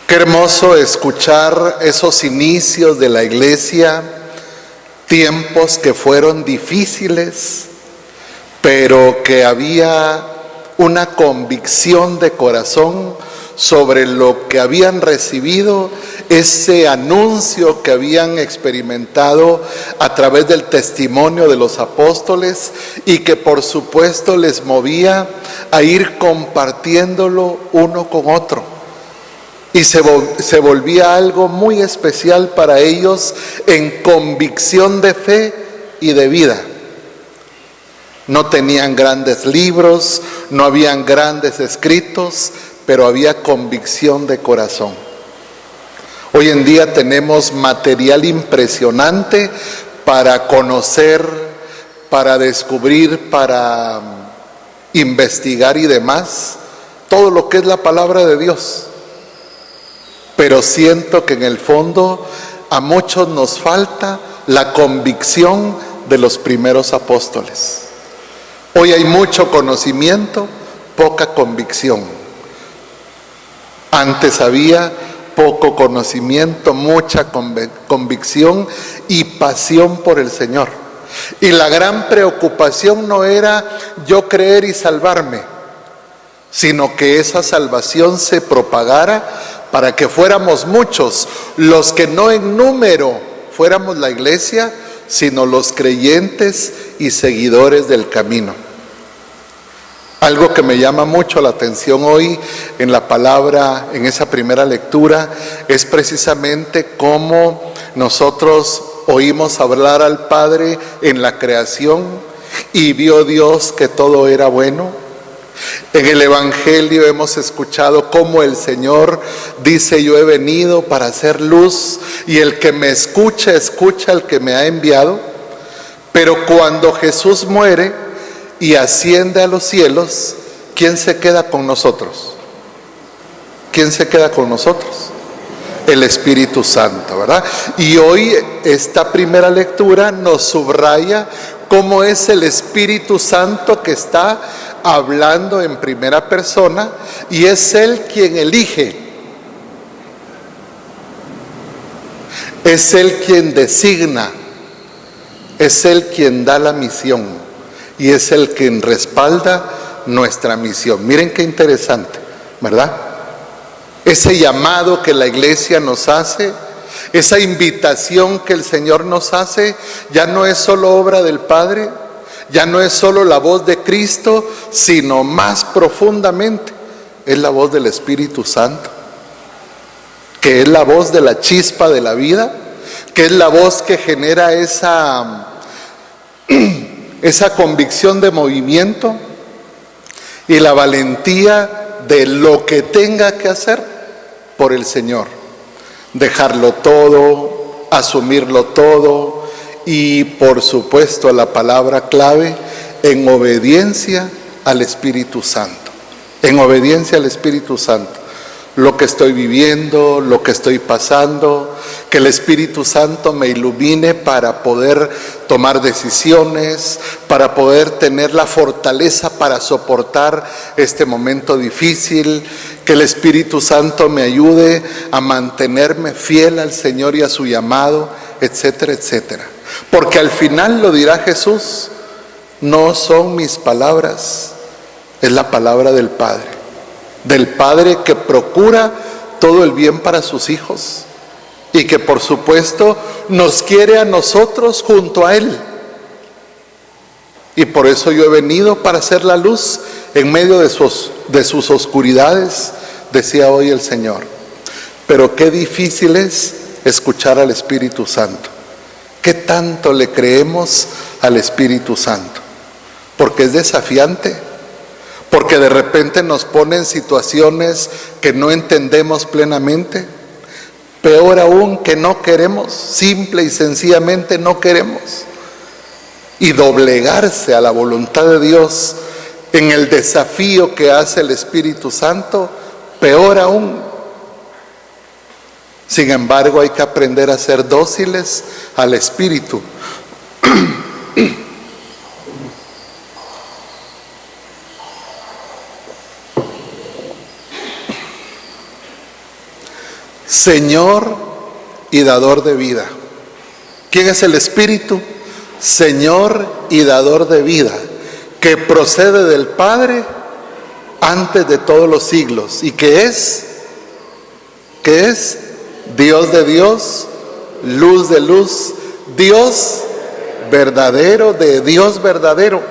Qué hermoso escuchar esos inicios de la iglesia, tiempos que fueron difíciles, pero que había una convicción de corazón sobre lo que habían recibido, ese anuncio que habían experimentado a través del testimonio de los apóstoles y que por supuesto les movía a ir compartiéndolo uno con otro. Y se volvía algo muy especial para ellos en convicción de fe y de vida. No tenían grandes libros, no habían grandes escritos, pero había convicción de corazón. Hoy en día tenemos material impresionante para conocer, para descubrir, para investigar y demás, todo lo que es la palabra de Dios. Pero siento que en el fondo a muchos nos falta la convicción de los primeros apóstoles. Hoy hay mucho conocimiento, poca convicción. Antes había poco conocimiento, mucha convicción y pasión por el Señor. Y la gran preocupación no era yo creer y salvarme, sino que esa salvación se propagara para que fuéramos muchos, los que no en número fuéramos la iglesia, sino los creyentes y seguidores del camino. Algo que me llama mucho la atención hoy en la palabra, en esa primera lectura, es precisamente cómo nosotros oímos hablar al Padre en la creación y vio Dios que todo era bueno. En el Evangelio hemos escuchado cómo el Señor dice: yo he venido para hacer luz, y el que me escucha, escucha al que me ha enviado. Pero cuando Jesús muere y asciende a los cielos, ¿quién se queda con nosotros? ¿Quién se queda con nosotros? El Espíritu Santo, ¿verdad? Y hoy esta primera lectura nos subraya cómo es el Espíritu Santo que está hablando en primera persona, y es Él quien elige, es Él quien designa, es Él quien da la misión y es Él quien respalda nuestra misión. Miren qué interesante, ¿verdad? Ese llamado que la iglesia nos hace, esa invitación que el Señor nos hace, ya no es solo obra del Padre, ya no es solo la voz de Cristo, sino más profundamente es la voz del Espíritu Santo, que es la voz de la chispa de la vida, que es la voz que genera esa convicción de movimiento y la valentía de lo que tenga que hacer por el Señor. Dejarlo todo, asumirlo todo y por supuesto la palabra clave, en obediencia al Espíritu Santo. En obediencia al Espíritu Santo. Lo que estoy viviendo, lo que estoy pasando, que el Espíritu Santo me ilumine para poder tomar decisiones, para poder tener la fortaleza para soportar este momento difícil, que el Espíritu Santo me ayude a mantenerme fiel al Señor y a su llamado, etcétera, etcétera. Porque al final lo dirá Jesús, no son mis palabras, es la palabra del Padre que procura todo el bien para sus hijos y que por supuesto nos quiere a nosotros junto a Él. Y por eso yo he venido para hacer la luz en medio de sus oscuridades, decía hoy el Señor. Pero qué difícil es escuchar al Espíritu Santo. ¿Qué tanto le creemos al Espíritu Santo? Porque es desafiante, porque de repente nos pone en situaciones que no entendemos plenamente. Peor aún, que no queremos, simple y sencillamente no queremos. Y doblegarse a la voluntad de Dios en el desafío que hace el Espíritu Santo, peor aún. Sin embargo, hay que aprender a ser dóciles al Espíritu. Señor y dador de vida. ¿Quién es el Espíritu? Señor y dador de vida, que procede del Padre antes de todos los siglos, y que es Dios de Dios, luz de luz, Dios verdadero de Dios verdadero,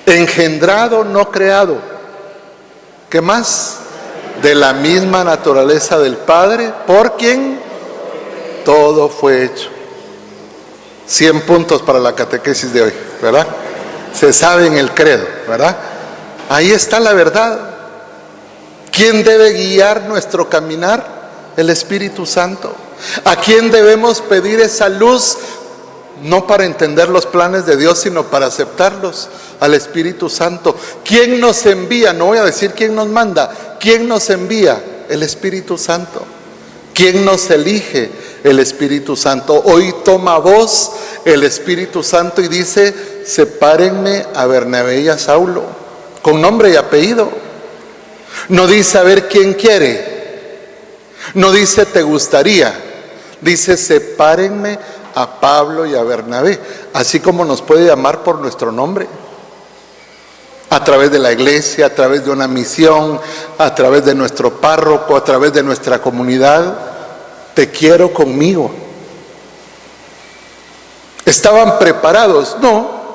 engendrado, no creado. ¿Qué más? De la misma naturaleza del Padre, por quien todo fue hecho. 100 puntos para la catequesis de hoy, ¿verdad? Se sabe en el credo, ¿verdad? Ahí está la verdad. ¿Quién debe guiar nuestro caminar? El Espíritu Santo. ¿A quién debemos pedir esa luz? No para entender los planes de Dios, sino para aceptarlos. Al Espíritu Santo. ¿Quién nos envía? No voy a decir quién nos manda. ¿Quién nos envía? El Espíritu Santo. ¿Quién nos elige? El Espíritu Santo. Hoy toma voz el Espíritu Santo y dice: sepárenme a Bernabé y a Saulo, con nombre y apellido. No dice a ver quién quiere. No dice te gustaría. Dice sepárenme a Pablo y a Bernabé, así como nos puede llamar por nuestro nombre, a través de la iglesia, a través de una misión, a través de nuestro párroco, a través de nuestra comunidad. Te quiero conmigo. ¿Estaban preparados? No.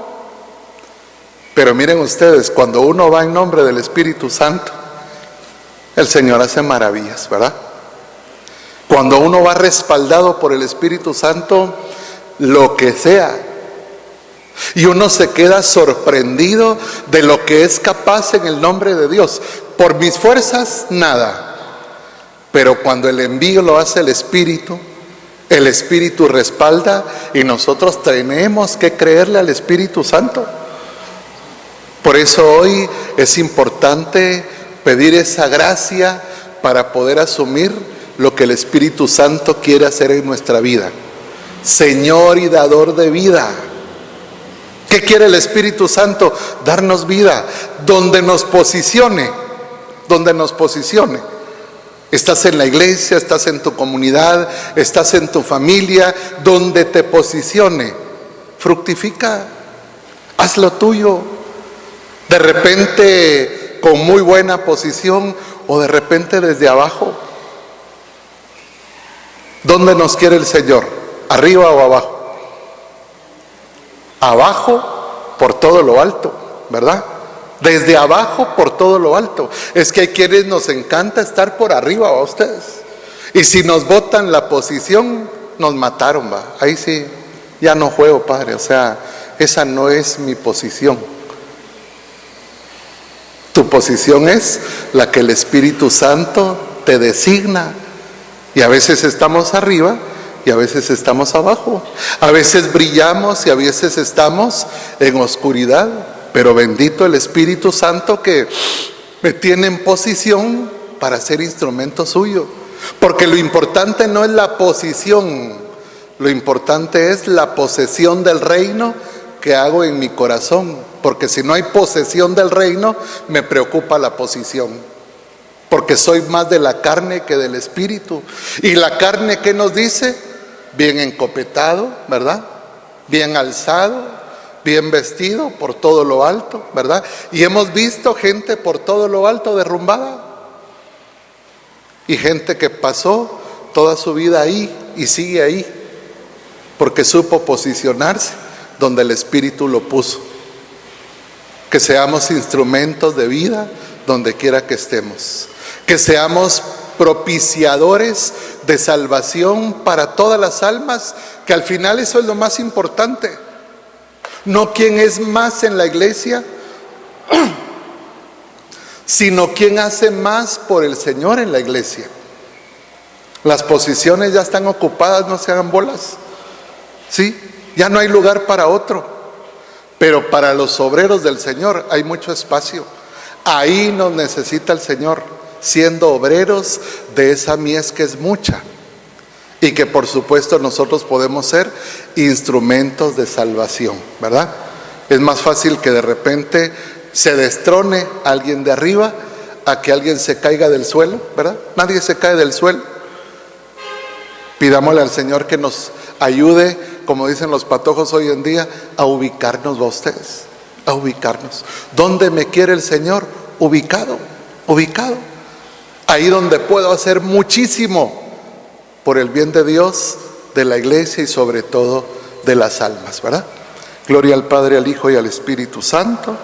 Pero miren ustedes, cuando uno va en nombre del Espíritu Santo, el Señor hace maravillas, ¿verdad? Cuando uno va respaldado por el Espíritu Santo, lo que sea, y uno se queda sorprendido de lo que es capaz en el nombre de Dios. Por mis fuerzas, nada. Pero cuando el envío lo hace el Espíritu respalda, y nosotros tenemos que creerle al Espíritu Santo. Por eso hoy es importante pedir esa gracia para poder asumir lo que el Espíritu Santo quiere hacer en nuestra vida. Señor y dador de vida. ¿Qué quiere el Espíritu Santo? Darnos vida, donde nos posicione, donde nos posicione. Estás en la iglesia, estás en tu comunidad, estás en tu familia, donde te posicione, fructifica, haz lo tuyo. De repente con muy buena posición, o de repente desde abajo. ¿Dónde nos quiere el Señor? ¿Arriba o abajo? Abajo por todo lo alto, ¿verdad? Desde abajo por todo lo alto. Es que hay quienes nos encanta estar por arriba, ¿a ustedes? Y si nos botan la posición, nos mataron, ¿va? Ahí sí, ya no juego, Padre. O sea, esa no es mi posición. Tu posición es la que el Espíritu Santo te designa. Y a veces estamos arriba y a veces estamos abajo. A veces brillamos y a veces estamos en oscuridad. Pero bendito el Espíritu Santo que me tiene en posición para ser instrumento suyo. Porque lo importante no es la posición, lo importante es la posesión del reino que hago en mi corazón. Porque si no hay posesión del reino, me preocupa la posición. Porque soy más de la carne que del Espíritu. Y la carne, ¿qué nos dice? Bien encopetado, ¿verdad? Bien alzado, bien vestido por todo lo alto, ¿verdad? Y hemos visto gente por todo lo alto derrumbada. Y gente que pasó toda su vida ahí y sigue ahí. Porque supo posicionarse donde el Espíritu lo puso. Que seamos instrumentos de vida donde quiera que estemos. Que seamos propiciadores de salvación para todas las almas, que al final eso es lo más importante. No quién es más en la iglesia, sino quién hace más por el Señor en la iglesia. Las posiciones ya están ocupadas, no se hagan bolas. ¿Sí? Ya no hay lugar para otro. Pero para los obreros del Señor hay mucho espacio. Ahí nos necesita el Señor, siendo obreros de esa mies que es mucha. Y que por supuesto nosotros podemos ser instrumentos de salvación, ¿verdad? Es más fácil que de repente se destrone alguien de arriba a que alguien se caiga del suelo, ¿verdad? Nadie se cae del suelo. Pidámosle al Señor que nos ayude, como dicen los patojos hoy en día, a ubicarnos ustedes, a ubicarnos. ¿Dónde me quiere el Señor? Ubicado, ubicado. Ahí donde puedo hacer muchísimo por el bien de Dios, de la iglesia y sobre todo de las almas, ¿verdad? Gloria al Padre, al Hijo y al Espíritu Santo.